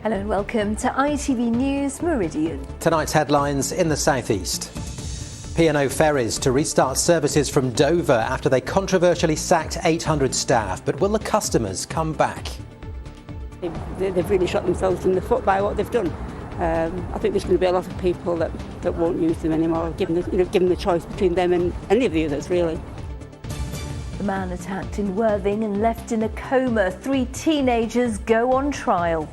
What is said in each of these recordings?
Hello and welcome to ITV News Meridian. Tonight's headlines in the southeast. P&O Ferries to restart services from Dover after they controversially sacked 800 staff. But will the customers come back? They've really shot themselves in the foot by what they've done. I think there's going to be a lot of people that won't use them anymore, given the choice between them and any of the others, really. The man attacked in Worthing and left in a coma. 3 teenagers go on trial.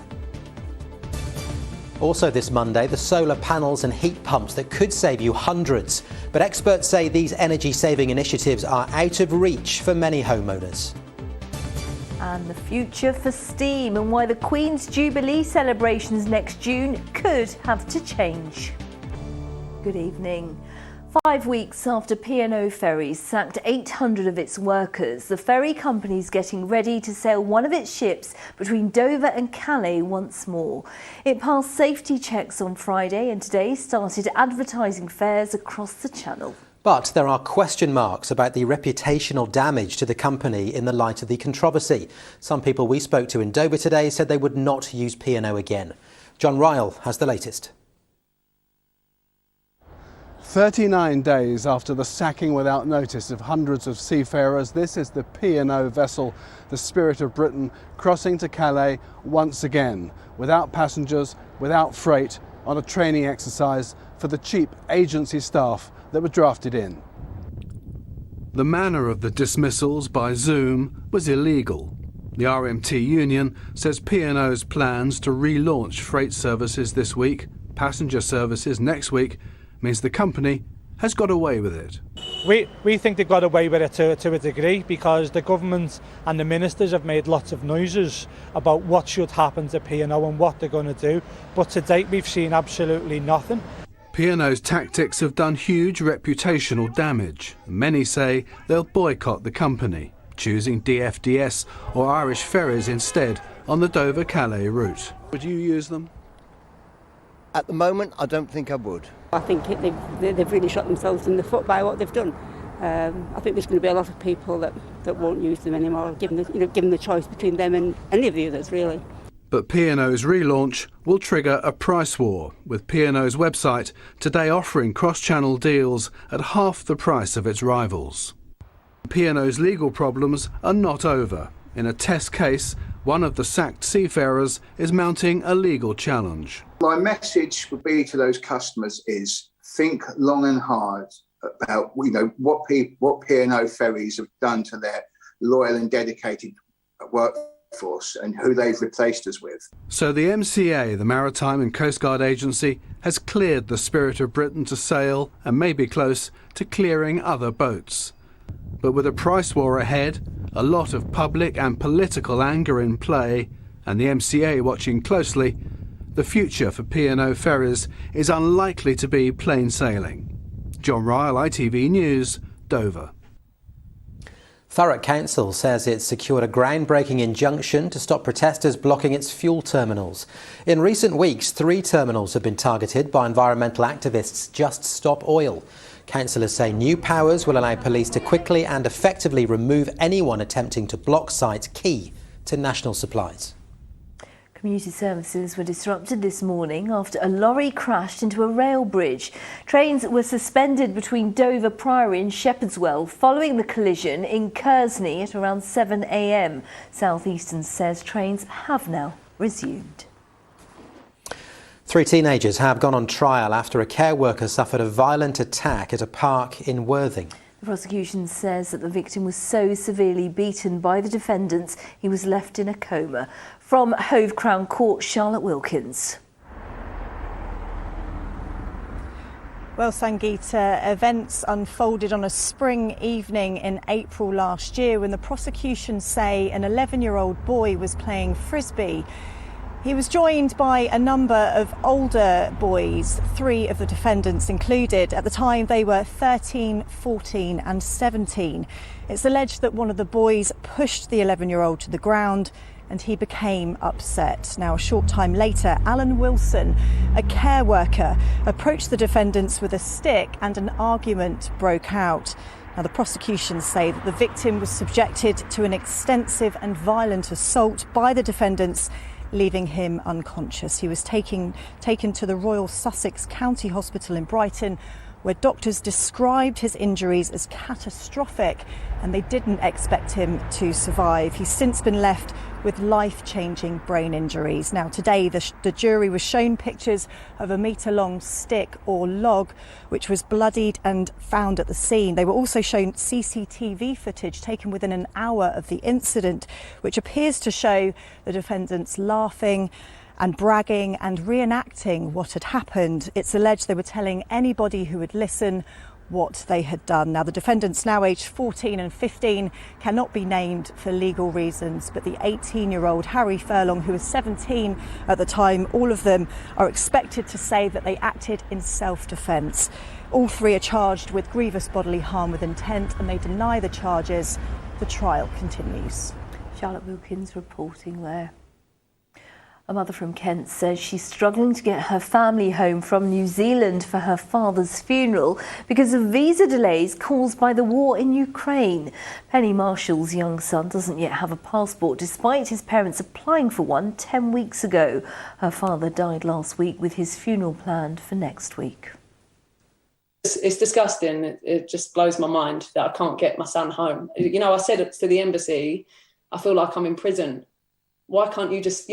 Also this Monday, the solar panels and heat pumps that could save you hundreds. But experts say these energy-saving initiatives are out of reach for many homeowners. And the future for steam and why the Queen's Jubilee celebrations next June could have to change. Good evening. 5 weeks after P&O Ferries sacked 800 of its workers, the ferry company is getting ready to sail one of its ships between Dover and Calais once more. It passed safety checks on Friday and today started advertising fares across the channel. But there are question marks about the reputational damage to the company in the light of the controversy. Some people we spoke to in Dover today said they would not use P&O again. John Ryle has the latest. 39 days after the sacking without notice of hundreds of seafarers, this is the P&O vessel, the Spirit of Britain, crossing to Calais once again, without passengers, without freight, on a training exercise for the cheap agency staff that were drafted in. The manner of the dismissals by Zoom was illegal. The RMT union says P&O's plans to relaunch freight services this week, passenger services next week, means the company has got away with it. We think they got away with it to a degree because the government and the ministers have made lots of noises about what should happen to P&O and what they're going to do, but to date we've seen absolutely nothing. P&O's tactics have done huge reputational damage. Many say they'll boycott the company, choosing DFDS or Irish Ferries instead on the Dover-Calais route. Would you use them? At the moment, I don't think I would. I think they've really shot themselves in the foot by what they've done. I think there's going to be a lot of people that won't use them anymore, given the choice between them and any of the others, really. But P&O's relaunch will trigger a price war, with P&O's website today offering cross-channel deals at half the price of its rivals. P&O's legal problems are not over. In a test case, one of the sacked seafarers is mounting a legal challenge. My message would be to those customers is think long and hard about what P&O Ferries have done to their loyal and dedicated workforce and who they've replaced us with. So the MCA, the Maritime and Coast Guard Agency, has cleared the Spirit of Britain to sail and may be close to clearing other boats. But with a price war ahead, a lot of public and political anger in play, and the MCA watching closely, the future for P&O Ferries is unlikely to be plain sailing. John Ryle, ITV News, Dover. Thurrock Council says it's secured a groundbreaking injunction to stop protesters blocking its fuel terminals. In recent weeks, 3 terminals have been targeted by environmental activists Just Stop Oil. Councillors say new powers will allow police to quickly and effectively remove anyone attempting to block sites key to national supplies. Commuter services were disrupted this morning after a lorry crashed into a rail bridge. Trains were suspended between Dover Priory and Shepherdswell following the collision in Kersney at around 7 a.m. South Eastern says trains have now resumed. 3 teenagers have gone on trial after a care worker suffered a violent attack at a park in Worthing. The prosecution says that the victim was so severely beaten by the defendants he was left in a coma. From Hove Crown Court, Charlotte Wilkins. Well, Sangeeta, events unfolded on a spring evening in April last year when the prosecution say an 11-year-old boy was playing frisbee. He was joined by a number of older boys, 3 of the defendants included. At the time, they were 13, 14 and 17. It's alleged that one of the boys pushed the 11-year-old to the ground and he became upset. Now, a short time later, Alan Wilson, a care worker, approached the defendants with a stick and an argument broke out. Now, the prosecution say that the victim was subjected to an extensive and violent assault by the defendants leaving him unconscious. He was taken to the Royal Sussex County Hospital in Brighton, where doctors described his injuries as catastrophic, and they didn't expect him to survive. He's since been left with life-changing brain injuries. Now, today, the jury was shown pictures of a metre-long stick or log, which was bloodied and found at the scene. They were also shown CCTV footage taken within an hour of the incident, which appears to show the defendants laughing and bragging and reenacting what had happened. It's alleged they were telling anybody who would listen what they had done. Now, the defendants, now aged 14 and 15, cannot be named for legal reasons, but the 18-year-old Harry Furlong, who was 17 at the time, all of them are expected to say that they acted in self-defence. All three are charged with grievous bodily harm with intent, and they deny the charges. The trial continues. Charlotte Wilkins reporting there. A mother from Kent says she's struggling to get her family home from New Zealand for her father's funeral because of visa delays caused by the war in Ukraine. Penny Marshall's young son doesn't yet have a passport, despite his parents applying for one 10 weeks ago. Her father died last week with his funeral planned for next week. It's disgusting. It just blows my mind that I can't get my son home. You know, I said it to the embassy, I feel like I'm in prison. Why can't you just,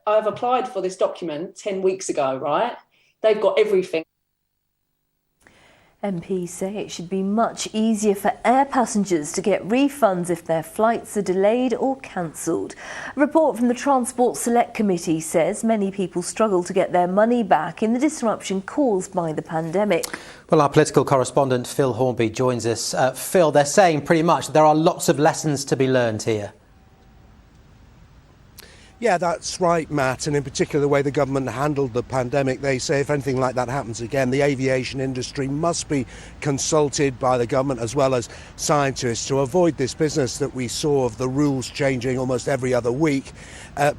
I've applied for this document 10 weeks ago, right? They've got everything. MPs say it should be much easier for air passengers to get refunds if their flights are delayed or cancelled. A report from the Transport Select Committee says many people struggle to get their money back in the disruption caused by the pandemic. Well, our political correspondent Phil Hornby joins us. Phil, they're saying pretty much there are lots of lessons to be learned here. Yeah, that's right, Matt, and in particular the way the government handled the pandemic. They say if anything like that happens again, the aviation industry must be consulted by the government as well as scientists to avoid this business that we saw of the rules changing almost every other week,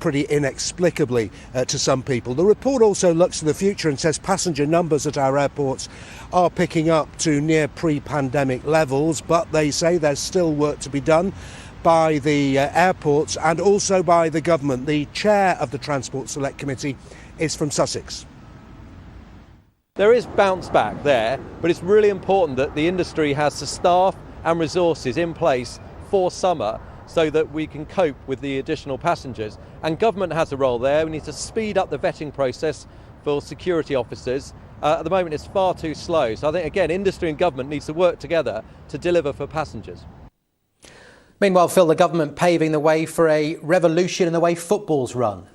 pretty inexplicably to some people. The report also looks to the future and says passenger numbers at our airports are picking up to near pre-pandemic levels, but they say there's still work to be done by the airports and also by the government. The chair of the Transport Select Committee is from Sussex. There is bounce back there, but it's really important that the industry has the staff and resources in place for summer so that we can cope with the additional passengers. And government has a role there. We need to speed up the vetting process for security officers. At the moment it's far too slow. So I think, again, industry and government needs to work together to deliver for passengers. Meanwhile, Phil, the government paving the way for a revolution in the way football's run.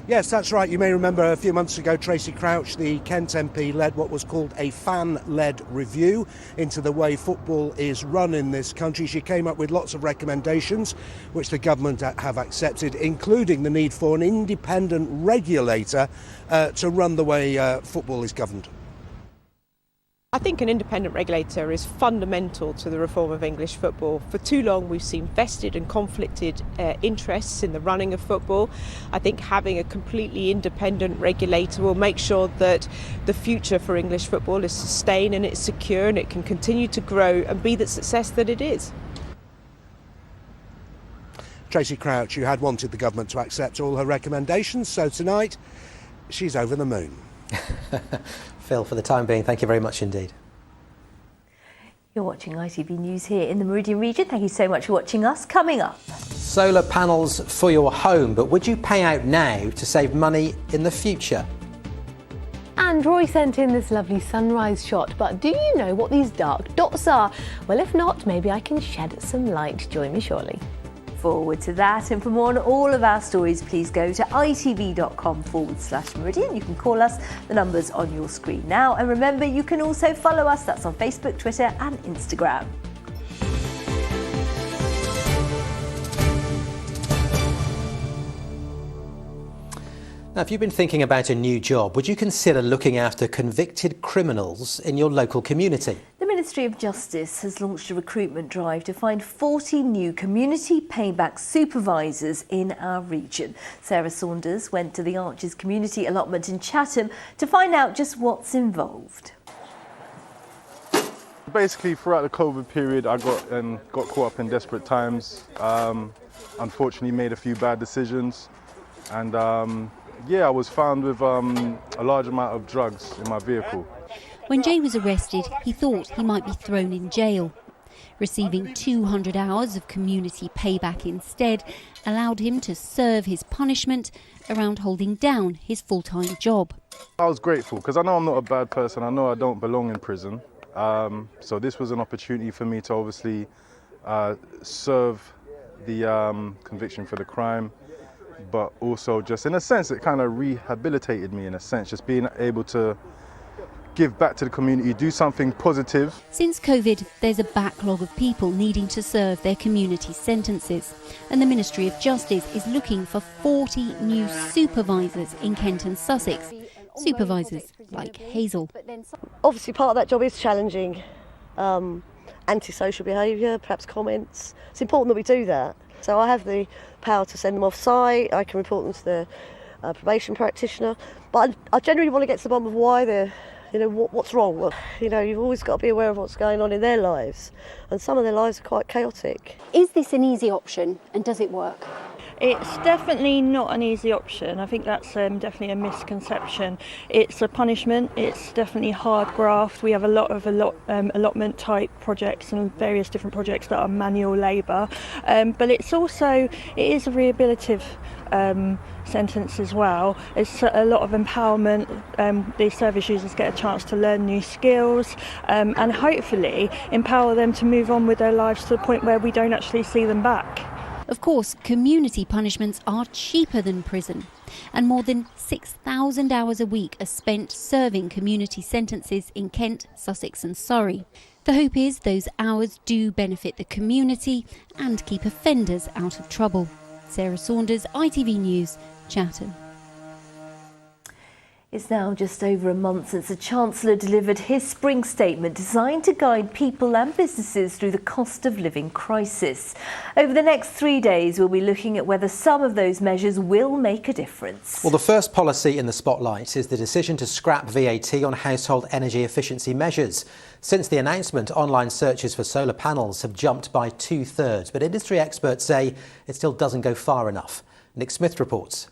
Yes, that's right. You may remember a few months ago, Tracy Crouch, the Kent MP, led what was called a fan-led review into the way football is run in this country. She came up with lots of recommendations, which the government have accepted, including the need for an independent regulator to run the way football is governed. I think an independent regulator is fundamental to the reform of English football. For too long we've seen vested and conflicted interests in the running of football. I think having a completely independent regulator will make sure that the future for English football is sustained and it's secure and it can continue to grow and be the success that it is. Tracy Crouch, who had wanted the government to accept all her recommendations, so tonight she's over the moon. Phil, for the time being, thank you very much indeed. You're watching ITV News here in the Meridian region. Thank you so much for watching us. Coming up, solar panels for your home, but would you pay out now to save money in the future? And Roy sent in this lovely sunrise shot, but do you know what these dark dots are? Well, if not, maybe I can shed some light. Join me shortly. Forward to that, and for more on all of our stories, please go to itv.com/Meridian. You can call us, the numbers on your screen now, and remember you can also follow us. That's on Facebook, Twitter and Instagram. Now, if you've been thinking about a new job, would you consider looking after convicted criminals in your local community? The Ministry of Justice has launched a recruitment drive to find 40 new community payback supervisors in our region. Sarah Saunders went to the Archers community allotment in Chatham to find out just what's involved. Basically, throughout the COVID period, I got caught up in desperate times. unfortunately made a few bad decisions, and I was found with a large amount of drugs in my vehicle. When Jay was arrested, he thought he might be thrown in jail. Receiving 200 hours of community payback instead allowed him to serve his punishment around holding down his full-time job. I was grateful because I know I'm not a bad person. I know I don't belong in prison. So this was an opportunity for me to obviously serve the conviction for the crime, but also just in a sense it kind of rehabilitated me, in a sense, just being able to give back to the community, do something positive. Since COVID, there's a backlog of people needing to serve their community sentences, and the Ministry of Justice is looking for 40 new supervisors in Kent and Sussex. Supervisors like Hazel. Obviously part of that job is challenging antisocial behaviour, perhaps comments. It's important that we do that. So I have the power to send them off site, I can report them to the probation practitioner, but I generally want to get to the bottom of why they're, what's wrong. Well, you've always got to be aware of what's going on in their lives, and some of their lives are quite chaotic. Is this an easy option, and does it work? It's definitely not an easy option. I think that's definitely a misconception. It's a punishment. It's definitely hard graft. We have a lot of allotment type projects and various different projects that are manual labour. But it is a rehabilitative sentence as well. It's a lot of empowerment. These service users get a chance to learn new skills and hopefully empower them to move on with their lives to the point where we don't actually see them back. Of course, community punishments are cheaper than prison, and more than 6,000 hours a week are spent serving community sentences in Kent, Sussex and Surrey. The hope is those hours do benefit the community and keep offenders out of trouble. Sarah Saunders, ITV News, Chatham. It's now just over a month since the Chancellor delivered his spring statement designed to guide people and businesses through the cost of living crisis. Over the next 3 days, we'll be looking at whether some of those measures will make a difference. Well, the first policy in the spotlight is the decision to scrap VAT on household energy efficiency measures. Since the announcement, online searches for solar panels have jumped by 2/3, but industry experts say it still doesn't go far enough. Nick Smith reports.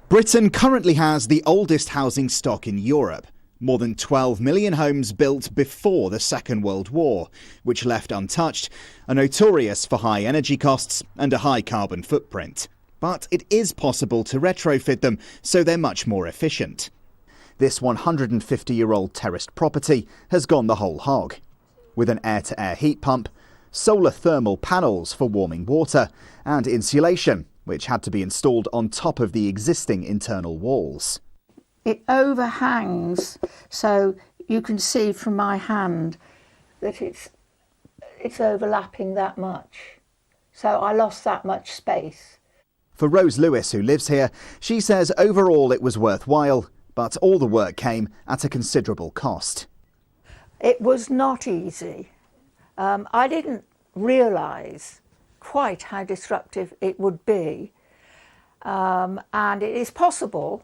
Britain currently has the oldest housing stock in Europe. More than 12 million homes built before the Second World War, which left untouched, are notorious for high energy costs and a high carbon footprint. But it is possible to retrofit them so they're much more efficient. This 150-year-old terraced property has gone the whole hog. With an air-to-air heat pump, solar thermal panels for warming water, and insulation, which had to be installed on top of the existing internal walls. It overhangs, so you can see from my hand that it's overlapping that much. So I lost that much space. For Rose Lewis, who lives here, she says overall it was worthwhile, but all the work came at a considerable cost. It was not easy. I didn't realise quite how disruptive it would be, and it is possible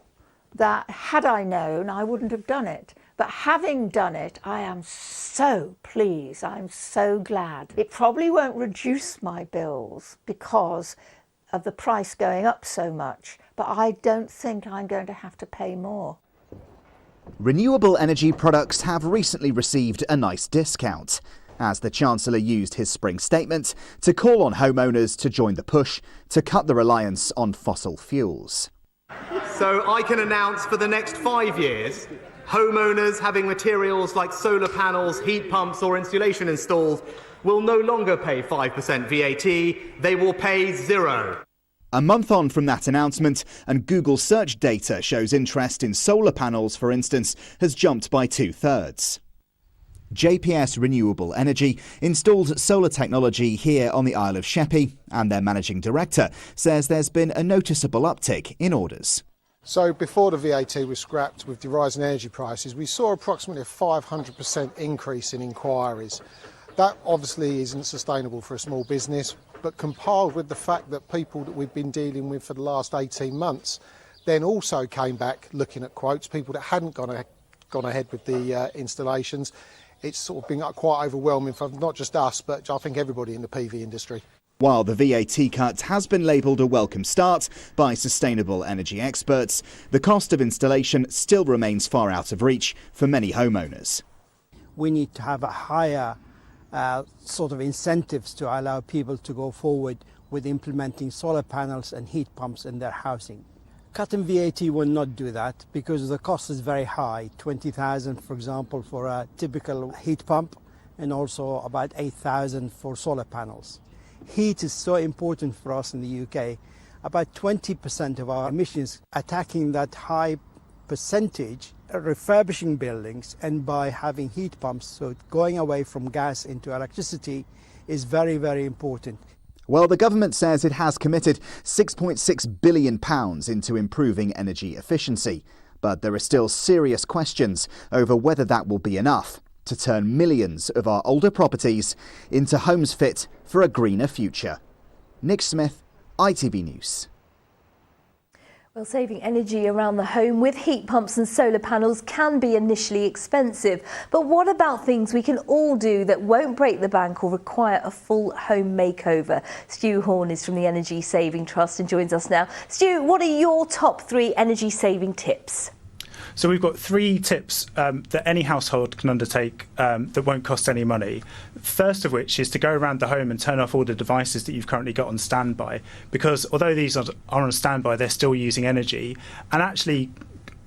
that had I known I wouldn't have done it, but having done it I am so pleased, I'm so glad. It probably won't reduce my bills because of the price going up so much, but I don't think I'm going to have to pay more. Renewable energy products have recently received a nice discount, as the Chancellor used his spring statement to call on homeowners to join the push to cut the reliance on fossil fuels. So I can announce for the next 5 years, homeowners having materials like solar panels, heat pumps or insulation installed will no longer pay 5% VAT, they will pay 0. A month on from that announcement, and Google search data shows interest in solar panels, for instance, has jumped by 2/3. JPS Renewable Energy installed solar technology here on the Isle of Sheppey, and their managing director says there's been a noticeable uptick in orders. So before the VAT was scrapped with the rise in energy prices, we saw approximately a 500% increase in inquiries. That obviously isn't sustainable for a small business, but compiled with the fact that people that we've been dealing with for the last 18 months then also came back looking at quotes, people that hadn't gone ahead with the installations, it's sort of been quite overwhelming for not just us, but I think everybody in the PV industry. While the VAT cut has been labelled a welcome start by sustainable energy experts, the cost of installation still remains far out of reach for many homeowners. We need to have a higher sort of incentives to allow people to go forward with implementing solar panels and heat pumps in their housing. Cutting VAT will not do that because the cost is very high, 20,000 for example for a typical heat pump, and also about 8,000 for solar panels. Heat is so important for us in the UK. About 20% of our emissions, attacking that high percentage, refurbishing buildings and by having heat pumps, so going away from gas into electricity is very, very important. Well, the government says it has committed £6.6 billion into improving energy efficiency. But there are still serious questions over whether that will be enough to turn millions of our older properties into homes fit for a greener future. Nick Smith, ITV News. Well, saving energy around the home with heat pumps and solar panels can be initially expensive. But what about things we can all do that won't break the bank or require a full home makeover? Stu Horn is from the Energy Saving Trust and joins us now. Stu, what are your top 3 energy saving tips? So we've got 3 tips that any household can undertake that won't cost any money. First of which is to go around the home and turn off all the devices that you've currently got on standby, because although these are on standby, they're still using energy, and actually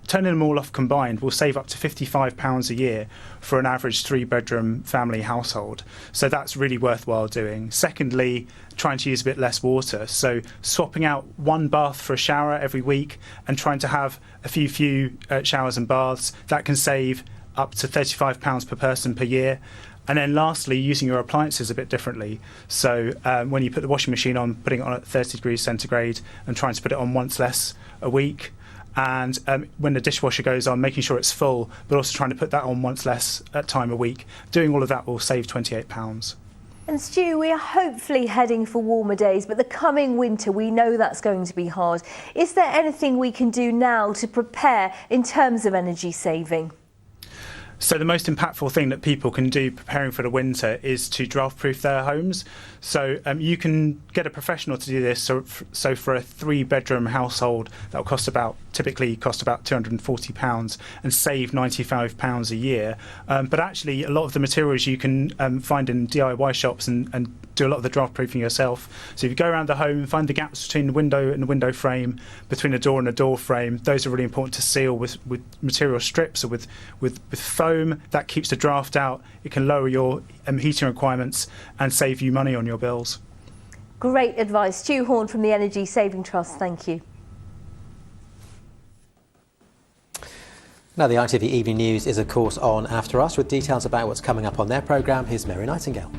turning them all off combined will save up to £55 a year for an average 3-bedroom family household. So that's really worthwhile doing. Secondly, trying to use a bit less water. So swapping out 1 bath for a shower every week and trying to have a few showers and baths. That can save up to £35 per person per year. And then lastly, using your appliances a bit differently. So when you put the washing machine on, putting it on at 30 degrees centigrade and trying to put it on once less a week. And when the dishwasher goes on, making sure it's full, but also trying to put that on once less at time a week. Doing all of that will save £28. And Stu, we are hopefully heading for warmer days, but the coming winter, we know that's going to be hard. Is there anything we can do now to prepare in terms of energy saving? So the most impactful thing that people can do preparing for the winter is to draft-proof their homes. So you can get a professional to do this. So for a 3-bedroom household, that will typically cost about £240 and save £95 a year. But actually, a lot of the materials you can find in DIY shops and do a lot of the draft proofing yourself. So if you go around the home, find the gaps between the window and the window frame, between a door and a door frame. Those are really important to seal with material strips or with foam. That keeps the draft out. It can lower your heating requirements and save you money on your bills. Great advice. Stu Horn from the Energy Saving Trust. Thank you. Now, the ITV Evening News is, of course, on after us. With details about what's coming up on their programme, here's Mary Nightingale.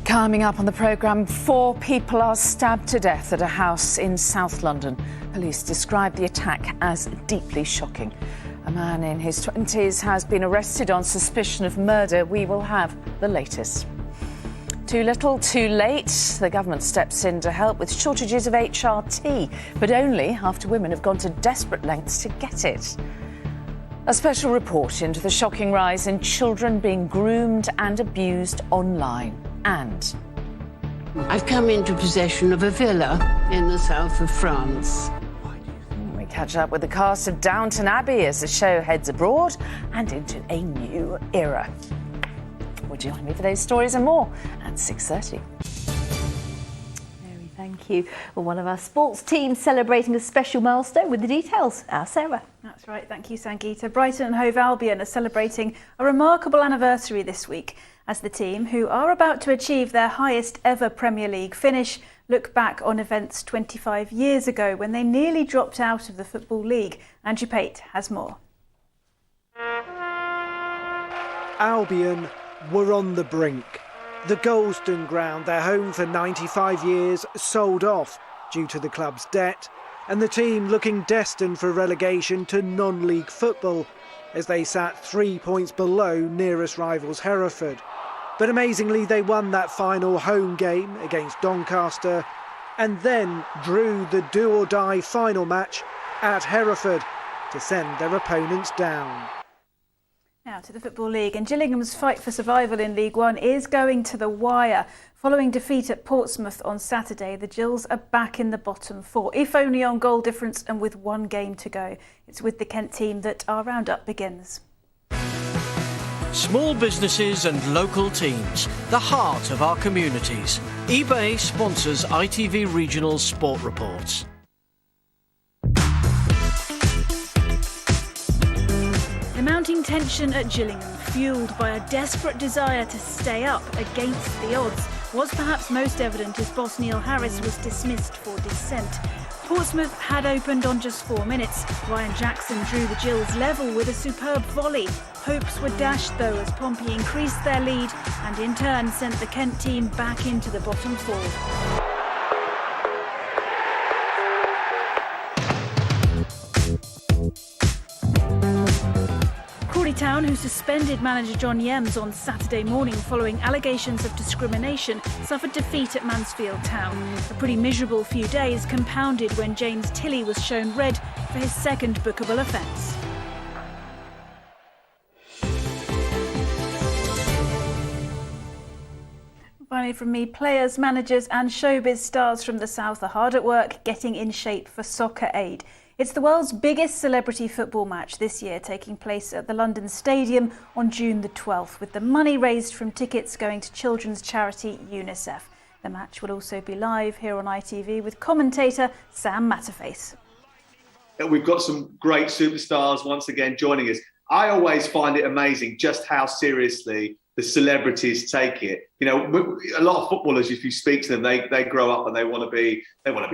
Coming up on the programme, 4 people are stabbed to death at a house in South London. Police describe the attack as deeply shocking. A man in his 20s has been arrested on suspicion of murder. We will have the latest. Too little, too late. The government steps in to help with shortages of HRT, but only after women have gone to desperate lengths to get it. A special report into the shocking rise in children being groomed and abused online. And I've come into possession of a villa in the south of France. We catch up with the cast of Downton Abbey as the show heads abroad and into a new era. Would you join me for those stories and more at 6:30? Mary, thank you. Well, one of our sports teams celebrating a special milestone with the details. Sarah. That's right, thank you, Sangeeta. Brighton and Hove Albion are celebrating a remarkable anniversary this week as the team, who are about to achieve their highest ever Premier League finish, look back on events 25 years ago when they nearly dropped out of the Football League. Andrew Pate has more. Albion were on the brink. The Goldstone ground, their home for 95 years, sold off due to the club's debt, and the team looking destined for relegation to non-league football as they sat 3 points below nearest rivals Hereford. But amazingly, they won that final home game against Doncaster and then drew the do-or-die final match at Hereford to send their opponents down. Now to the Football League, and Gillingham's fight for survival in League One is going to the wire. Following defeat at Portsmouth on Saturday, the Gills are back in the bottom four, if only on goal difference and with one game to go. It's with the Kent team that our roundup begins. Small businesses and local teams, the heart of our communities. eBay sponsors ITV Regional Sport Reports. The mounting tension at Gillingham, fuelled by a desperate desire to stay up against the odds, was perhaps most evident as boss Neil Harris was dismissed for dissent. Portsmouth had opened on just 4 minutes. Ryan Jackson drew the Gills level with a superb volley. Hopes were dashed though as Pompey increased their lead and in turn sent the Kent team back into the bottom four. Crawley Town, who suspended manager John Yems on Saturday morning following allegations of discrimination, suffered defeat at Mansfield Town. A pretty miserable few days compounded when James Tilley was shown red for his second bookable offence. Finally from me, players, managers and showbiz stars from the South are hard at work getting in shape for Soccer Aid. It's the world's biggest celebrity football match this year, taking place at the London Stadium on June the 12th, with the money raised from tickets going to children's charity UNICEF. The match will also be live here on ITV with commentator Sam Matterface. We've got some great superstars once again joining us. I always find it amazing just how seriously the celebrities take it. You know, a lot of footballers, if you speak to them, they grow up and they want to be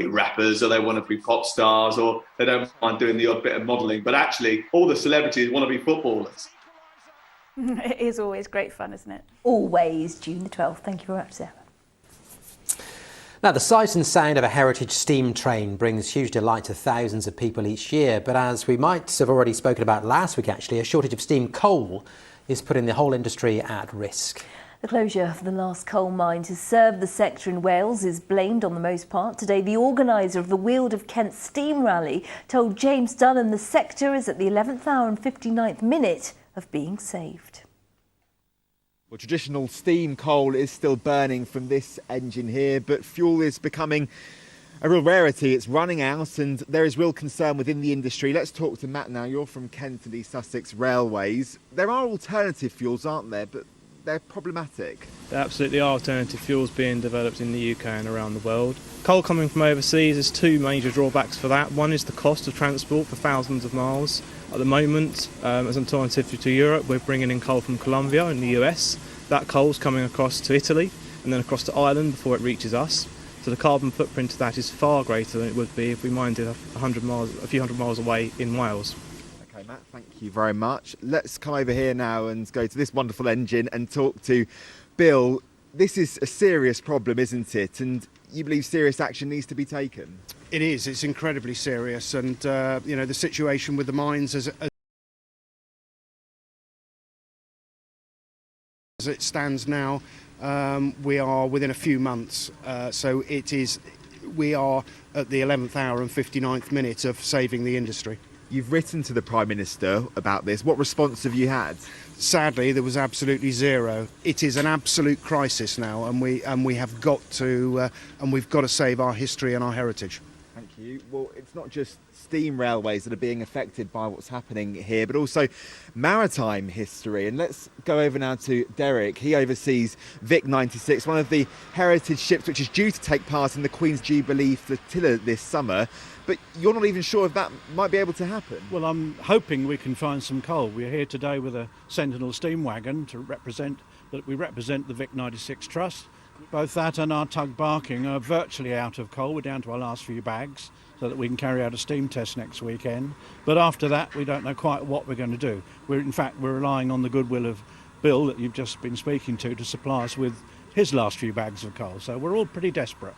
rappers, or they want to be pop stars, or they don't mind doing the odd bit of modelling. But actually, all the celebrities want to be footballers. It is always great fun, isn't it? Always June the 12th. Thank you very much, Sarah. Now, the sight and sound of a heritage steam train brings huge delight to thousands of people each year. But as we might have already spoken about last week, actually, a shortage of steam coal is putting the whole industry at risk. The closure of the last coal mine to serve the sector in Wales is blamed on the most part. Today, the organiser of the Weald of Kent Steam Rally told James Dunham the sector is at the 11th hour and 59th minute of being saved. Well, traditional steam coal is still burning from this engine here, but fuel is becoming a real rarity. It's running out and there is real concern within the industry. Let's talk to Matt now. You're from Kent and East Sussex Railways. There are alternative fuels, aren't there? But they're problematic. There absolutely are alternative fuels being developed in the UK and around the world. Coal coming from overseas, there's two major drawbacks for that. One is the cost of transport for thousands of miles. At the moment, as an alternative to Europe, we're bringing in coal from Colombia in the US. That coal's coming across to Italy and then across to Ireland before it reaches us. So the carbon footprint of that is far greater than it would be if we mined it a few hundred miles away in Wales. Okay, Matt, thank you very much. Let's come over here now and go to this wonderful engine and talk to Bill. This is a serious problem, isn't it? And you believe serious action needs to be taken? It is. It's incredibly serious. And, you know, the situation with the mines as it stands now, we are within a few months. So we are at the 11th hour and 59th minute of saving the industry. You've written to the Prime Minister about this. What response have you had? Sadly, there was absolutely zero. It is an absolute crisis now, and we have got to we've got to save our history and our heritage. Thank you. Well, it's not just steam railways that are being affected by what's happening here, but also maritime history. And let's go over now to Derek. He oversees Vic 96, one of the heritage ships which is due to take part in the Queen's Jubilee flotilla this summer. But you're not even sure if that might be able to happen. Well, I'm hoping we can find some coal. We're here today with a Sentinel steam wagon to represent the Vic 96 Trust. Both that and our tug Barking are virtually out of coal. We're down to our last few bags so that we can carry out a steam test next weekend. But after that, we don't know quite what we're going to do. We're relying on the goodwill of Bill, that you've just been speaking to supply us with his last few bags of coal. So we're all pretty desperate.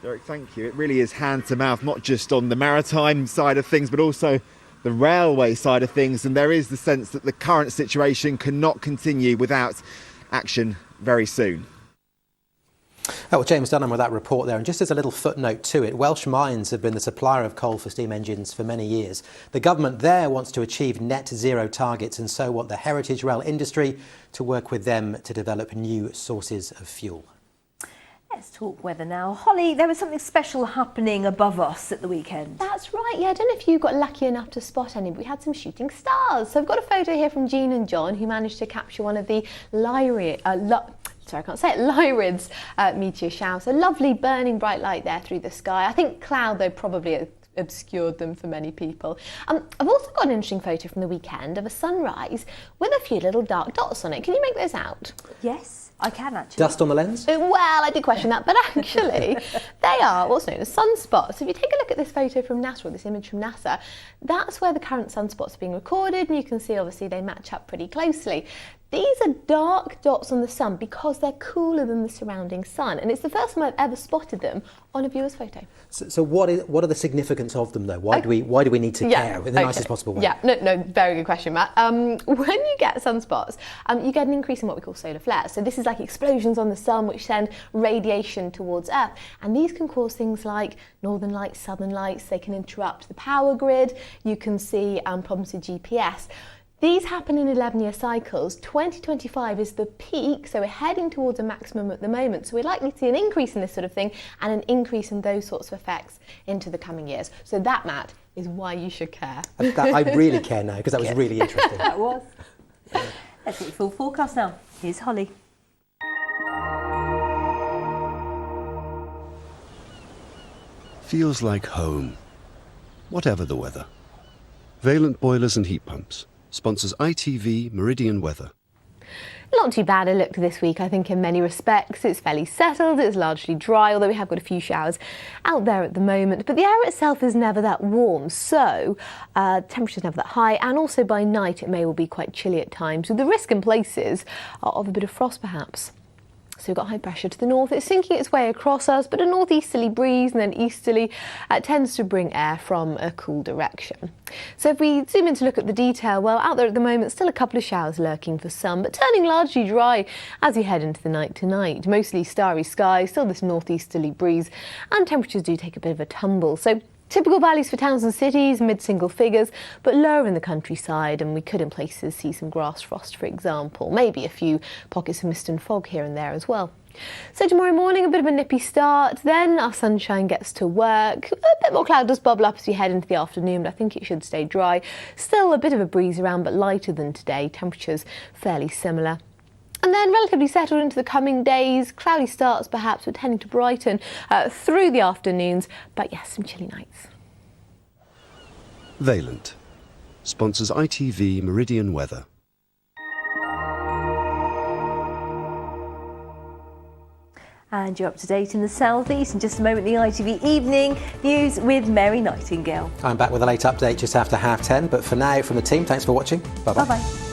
Derek, thank you. It really is hand to mouth, not just on the maritime side of things, but also the railway side of things. And there is the sense that the current situation cannot continue without action very soon. Well, James Dunham with that report there. And just as a little footnote to it, Welsh Mines have been the supplier of coal for steam engines for many years. The government there wants to achieve net zero targets, and so want the heritage rail industry to work with them to develop new sources of fuel. Let's talk weather now. Holly, there was something special happening above us at the weekend. That's right, yeah. I don't know if you got lucky enough to spot any, but we had some shooting stars. So I've got a photo here from Jean and John, who managed to capture one of the Lyrids meteor showers. A lovely burning bright light there through the sky. I think cloud, though, probably obscured them for many people. I've also got an interesting photo from the weekend of a sunrise with a few little dark dots on it. Can you make those out? Yes, I can actually. Dust on the lens? Well, I did question that, but actually they are what's known as sunspots. So if you take a look at this photo from NASA, or this image from NASA, that's where the current sunspots are being recorded, and you can see obviously they match up pretty closely. These are dark dots on the sun because they're cooler than the surrounding sun, and it's the first time I've ever spotted them on a viewer's photo. So what are the significance of them, though? Why do we need to care in the nicest possible way? Yeah, no, very good question, Matt. When you get sunspots, you get an increase in what we call solar flares. So this is like explosions on the sun which send radiation towards Earth, and these can cause things like northern lights, southern lights. They can interrupt the power grid. You can see problems with GPS. These happen in 11-year cycles. 2025 is the peak, so we're heading towards a maximum at the moment. So we're likely to see an increase in this sort of thing and an increase in those sorts of effects into the coming years. So that, Matt, is why you should care. I really care now, because that was really interesting. That was. Let's get your full forecast now. Here's Holly. Feels like home, whatever the weather. Valent Boilers and Heat Pumps sponsors ITV Meridian Weather. Not too bad a look this week, I think, in many respects. It's fairly settled, it's largely dry, although we have got a few showers out there at the moment. But the air itself is never that warm, so temperature's never that high, and also by night it may well be quite chilly at times, with the risk in places of a bit of frost perhaps. So we've got high pressure to the north. It's sinking its way across us, but a northeasterly breeze and then easterly tends to bring air from a cool direction. So if we zoom in to look at the detail, well, out there at the moment, still a couple of showers lurking for some, but turning largely dry as you head into the night tonight. Mostly starry skies, still this northeasterly breeze, and temperatures do take a bit of a tumble. So typical values for towns and cities, mid-single figures, but lower in the countryside, and we could in places see some grass frost, for example. Maybe a few pockets of mist and fog here and there as well. So tomorrow morning, a bit of a nippy start, then our sunshine gets to work. A bit more cloud does bubble up as we head into the afternoon, but I think it should stay dry. Still a bit of a breeze around, but lighter than today. Temperatures fairly similar. And then relatively settled into the coming days. Cloudy starts perhaps, but tending to brighten through the afternoons. But yes, some chilly nights. Valent sponsors ITV Meridian Weather. And you're up to date in the southeast. In just a moment, the ITV Evening News with Mary Nightingale. I'm back with a late update just after 10:30. But for now, from the team, thanks for watching. Bye-bye. Bye-bye.